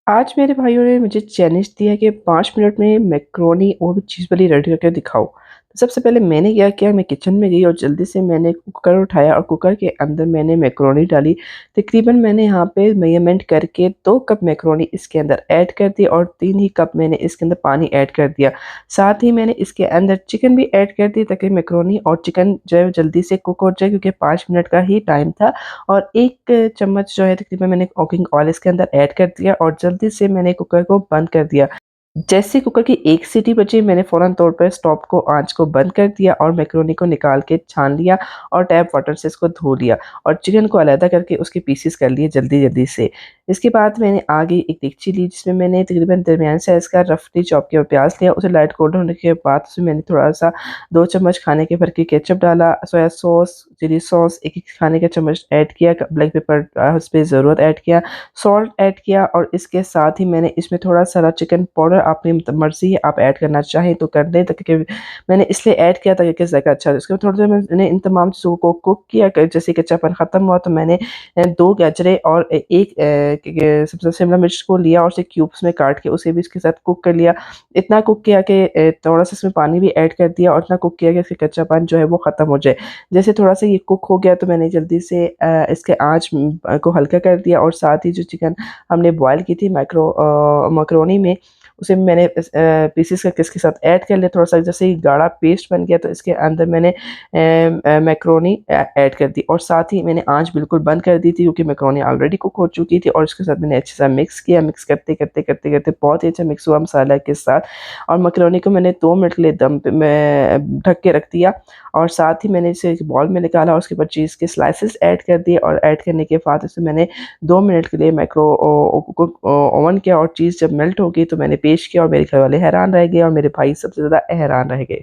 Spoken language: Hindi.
आज मेरे भाइयों ने मुझे चैलेंज दिया कि 5 मिनट में मैकरोनी और भी चीज़ वाली रेडी करके दिखाओ। तो सबसे पहले मैंने क्या किया, मैं किचन में गई और जल्दी से मैंने कुकर उठाया और कुकर के अंदर मैंने मैकरोनी डाली। तकरीबन मैंने यहाँ पे मेज़रमेंट करके 2 कप मैकरोनी इसके अंदर ऐड कर दी और 3 ही कप मैंने इसके अंदर पानी ऐड कर दिया। साथ ही मैंने इसके अंदर चिकन भी ऐड कर दी ताकि मैकरोनी और चिकन जो है जल्दी से कुक हो जाए, क्योंकि 5 मिनट का ही टाइम था। और 1 चम्मच जो है तकरीबन मैंने कुकिंग ऑयल इसके अंदर ऐड कर दिया और जल्दी से मैंने कुकर को बंद कर दिया। जैसे कुकर की 1 सीटी बजी, मैंने फ़ौरन तौर पर स्टोव को आँच को बंद कर दिया और मैकरोनी को निकाल के छान लिया और टैप वाटर से इसको धो लिया और चिकन को अलहदा करके उसके पीसेस कर लिए जल्दी-जल्दी से। इसके बाद मैंने आगे एक देगची ली जिसमें मैंने तकरीबन दरमियाने साइज़ का रफली चॉप किया प्याज़ लिया, उसे लाइट गोल्डन होने के बाद उसमें मैंने थोड़ा-सा 2 चम्मच खाने के भर के केचअप डाला, सोया सॉस, चिली सॉस 1-1 खाने का चम्मच ऐड किया, ब्लैक पेपर हस्बे ज़रूरत ऐड किया, सॉल्ट ऐड किया और इसके साथ ही मैंने इसमें थोड़ा-सा चिकन पाउडर अपनी मर्ज़ी है, आप ऐड करना चाहें तो कर दें, ताकि मैंने इसलिए ऐड किया ताकि कि ज़ायका अच्छा, उसके बाद थोड़ी देर मैंने इन तमाम चीज़ों को कुक किया। जैसे कच्चापन ख़त्म हुआ तो मैंने 2 गाजरें और 1 सबसे शिमला मिर्च को लिया और उसे क्यूब्स में काट के उसे भी इसके साथ कुक कर लिया। इतना कुक किया कि थोड़ा-सा इसमें पानी भी ऐड कर दिया और इतना कुक किया कि इसका कच्चापन जो है वो ख़त्म हो जाए। जैसे थोड़ा-सा ये कुक हो गया तो मैंने जल्दी से इसके आँच को हल्का कर दिया और साथ ही जो चिकन हमने बॉयल की थी मैकरोनी में, उसे मैंने पीसेस करके इसके साथ ऐड कर लिया। थोड़ा-सा जैसे ही गाढ़ा पेस्ट बन गया तो इसके अंदर मैंने मैकरोनी ऐड कर दी और साथ ही मैंने आँच बिल्कुल बंद कर दी थी, क्योंकि मैकरोनी ऑलरेडी कुक हो चुकी थी और उसके साथ मैंने अच्छे से मिक्स किया। मिक्स करते बहुत ही अच्छा मिक्स हुआ मसाला के साथ और मैकरोनी को मैंने 2 मिनट के लिए दम पे मैं ढक के रख दिया और साथ ही मैंने इसे एक बाउल में निकाला और उसके ऊपर चीज़ के स्लाइसेस ऐड कर दिए और ऐड करने के बाद उसे मैंने 2 मिनट के लिए ओवन किया और चीज़ जब मेल्ट हो गई तो मैंने पेश किया और मेरे घर वाले हैरान रह गए और मेरे भाई सबसे ज़्यादा हैरान रह गए।